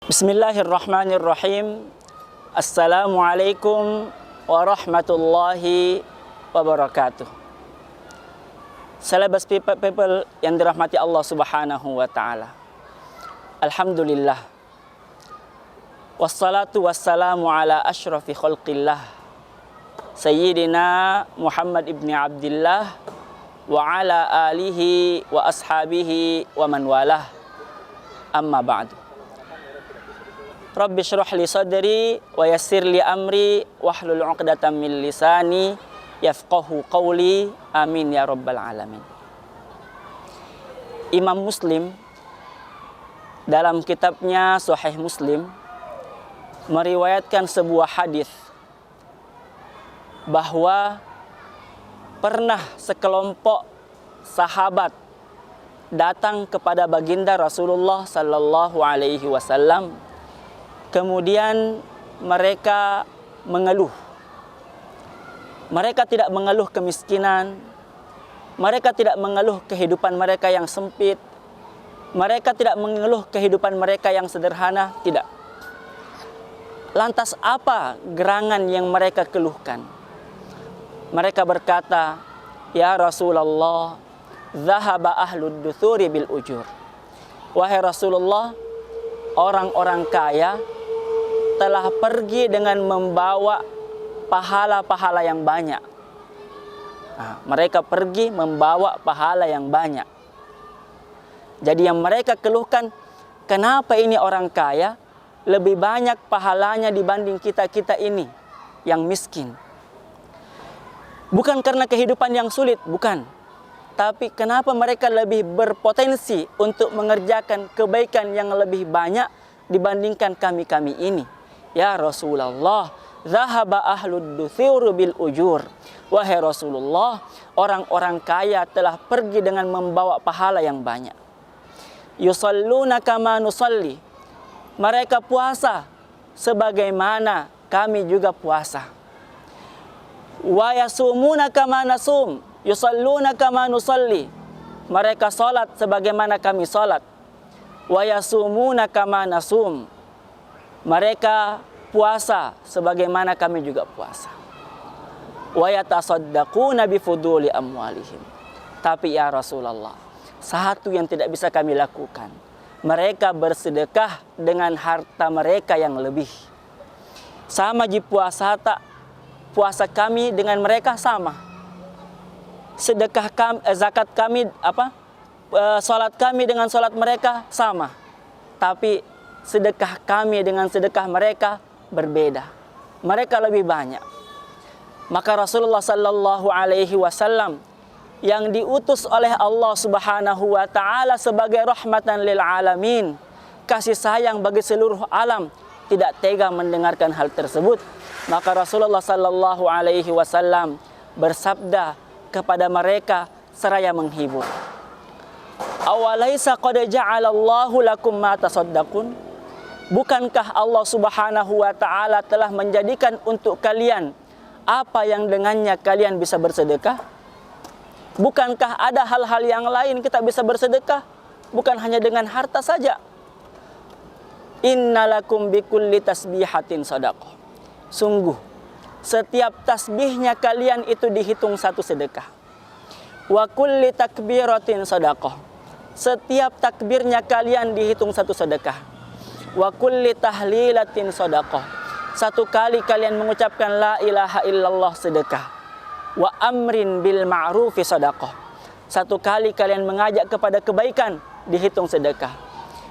Bismillahirrahmanirrahim. Assalamualaikum warahmatullahi wabarakatuh. Celebes people yang dirahmati Allah Subhanahu wa taala. Alhamdulillah. Wassalatu wassalamu ala ashrafi khalqillah. Sayyidina Muhammad ibn Abdillah wa ala alihi wa ashabihi wa man walah. Amma ba'du. Rabbi shrah li sadri wa yassir li amri wahlul 'uqdatam min lisani yafqahu qawli. Amin ya rabbal alamin. Imam Muslim dalam kitabnya Sahih Muslim meriwayatkan sebuah hadis bahwa pernah sekelompok sahabat datang kepada baginda Rasulullah sallallahu alaihi wasallam. Kemudian mereka mengeluh. Mereka tidak mengeluh kemiskinan. Mereka tidak mengeluh kehidupan mereka yang sempit. Mereka tidak mengeluh kehidupan mereka yang sederhana. Tidak. Lantas apa gerangan yang mereka keluhkan? Mereka berkata, "Ya Rasulullah, zahaba ahlud duthuri bil ujur." Wahai Rasulullah, orang-orang kaya telah pergi dengan membawa pahala-pahala yang banyak. Mereka pergi membawa pahala yang banyak. Jadi yang mereka keluhkan, kenapa ini orang kaya lebih banyak pahalanya dibanding kita-kita ini yang miskin? Bukan karena kehidupan yang sulit, bukan. Tapi kenapa mereka lebih berpotensi untuk mengerjakan kebaikan yang lebih banyak dibandingkan kami-kami ini? Ya Rasulullah, zahaba ahlud duthur bil ujur. Wahai Rasulullah, orang-orang kaya telah pergi dengan membawa pahala yang banyak. Yusalluna kama nusalli. Mereka puasa sebagaimana kami juga puasa. Wa yasumuna kama nasum. Yusalluna kama nusalli. Mereka salat sebagaimana kami salat. Wa yasumuna kama nasum. Mereka puasa sebagaimana kami juga puasa. Wa yatasaddaquna bifuduli amwalihim. Tapi ya Rasulullah, satu yang tidak bisa kami lakukan. Mereka bersedekah dengan harta mereka yang lebih. Sama ji puasa tak, puasa kami dengan mereka sama. Sedekah kami, zakat kami salat kami dengan salat mereka sama. Tapi sedekah kami dengan sedekah mereka berbeda. Mereka lebih banyak. Maka Rasulullah sallallahu alaihi wasallam yang diutus oleh Allah Subhanahu wa taala sebagai rahmatan lil alamin, kasih sayang bagi seluruh alam, tidak tega mendengarkan hal tersebut. Maka Rasulullah sallallahu alaihi wasallam bersabda kepada mereka seraya menghibur. Awalaisa qad ja'alallahu lakum ma tasaddaqun? Bukankah Allah Subhanahu wa taala telah menjadikan untuk kalian apa yang dengannya kalian bisa bersedekah? Bukankah ada hal-hal yang lain kita bisa bersedekah? Bukan hanya dengan harta saja. Innalakum bikulli tasbihatin shadaqah. Sungguh, setiap tasbihnya kalian itu dihitung satu sedekah. Wa kulli takbiratin shadaqah. Setiap takbirnya kalian dihitung satu sedekah. Wa kulli tahlilatin shadaqah. Satu kali kalian mengucapkan la ilaha illallah sedekah. Wa amrin bil ma'rufi shadaqah. Satu kali kalian mengajak kepada kebaikan dihitung sedekah.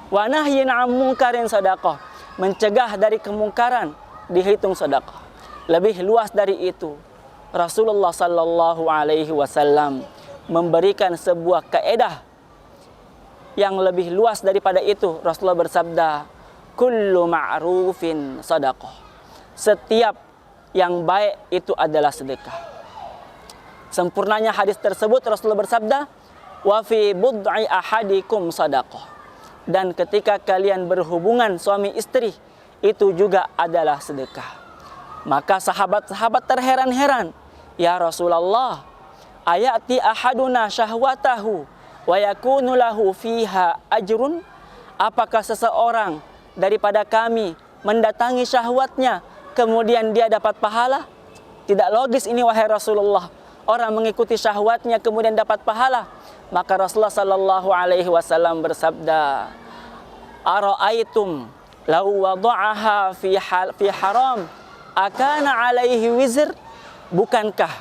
Wa nahyin 'an munkarin shadaqah. Mencegah dari kemungkaran dihitung sedekah. Lebih luas dari itu, Rasulullah sallallahu alaihi wasallam memberikan sebuah kaedah yang lebih luas daripada itu. Rasulullah bersabda, kullu ma'rufin sadaqah. Setiap yang baik itu adalah sedekah. Sempurnanya hadis tersebut, Rasulullah bersabda, wa fi bud'i ahadikum sadaqah. Dan ketika kalian berhubungan suami istri, itu juga adalah sedekah. Maka sahabat-sahabat terheran-heran, ya Rasulullah, ayati ahaduna syahwatahu wa yakunu lahu fiha ajrun? Apakah seseorang daripada kami mendatangi syahwatnya, kemudian dia dapat pahala? Tidak logis ini wahai Rasulullah. Orang mengikuti syahwatnya kemudian dapat pahala. Maka Rasulullah sallallahu alaihi wasallam bersabda, "Ara'aitum law wada'aha fi haram akana alaihi wizr?" Bukankah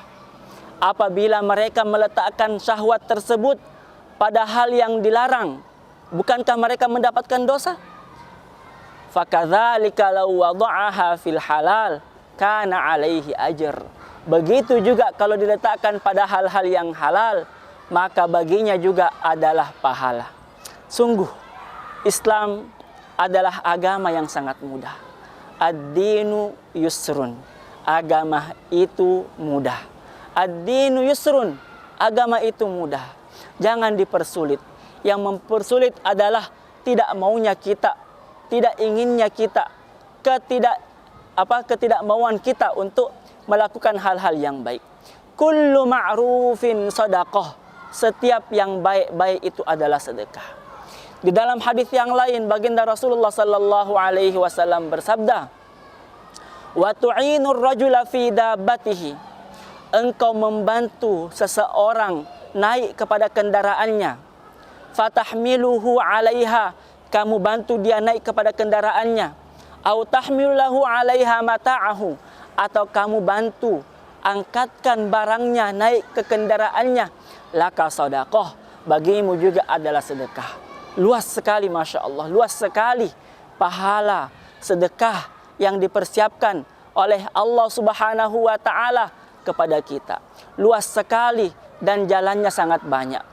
apabila mereka meletakkan syahwat tersebut pada hal yang dilarang, bukankah mereka mendapatkan dosa? Fakadzalika law wada'aha fil halal kana alaihi ajr. Begitu juga kalau diletakkan pada hal-hal yang halal, maka baginya juga adalah pahala. Sungguh Islam adalah agama yang sangat mudah. Ad-dinu yusrun. Agama itu mudah. Ad-dinu yusrun. Agama itu mudah. Jangan dipersulit. Yang mempersulit adalah tidak maunya kita, tidak inginnya kita, ketidakmauan kita untuk melakukan hal-hal yang baik. Kullu ma'rufin sadaqah. Setiap yang baik-baik itu adalah sedekah. Di dalam hadis yang lain, baginda Rasulullah sallallahu alaihi wasallam bersabda, "Wa tu'inur rajula fi dabbatihi." Engkau membantu seseorang naik kepada kendaraannya. Fatahmiluhu 'alaiha. Kamu bantu dia naik kepada kendaraannya. Au tahmilu lahu 'alaiha mata'ahu. Atau kamu bantu angkatkan barangnya naik ke kendaraannya. Laka sadaqah. Bagimu juga adalah sedekah. Luas sekali, Masya Allah. Luas sekali pahala sedekah yang dipersiapkan oleh Allah Subhanahu wa Ta'ala kepada kita. Luas sekali dan jalannya sangat banyak.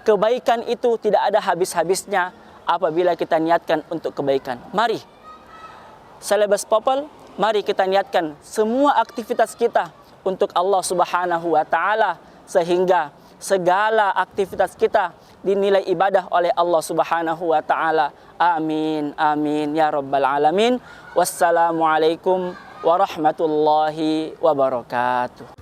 Kebaikan itu tidak ada habis-habisnya apabila kita niatkan untuk kebaikan. Mari, Celebes People, mari kita niatkan semua aktivitas kita untuk Allah Subhanahu wa Ta'ala, sehingga segala aktivitas kita dinilai ibadah oleh Allah Subhanahu wa Ta'ala. Amin, amin ya rabbal alamin. Wassalamualaikum warahmatullahi wabarakatuh.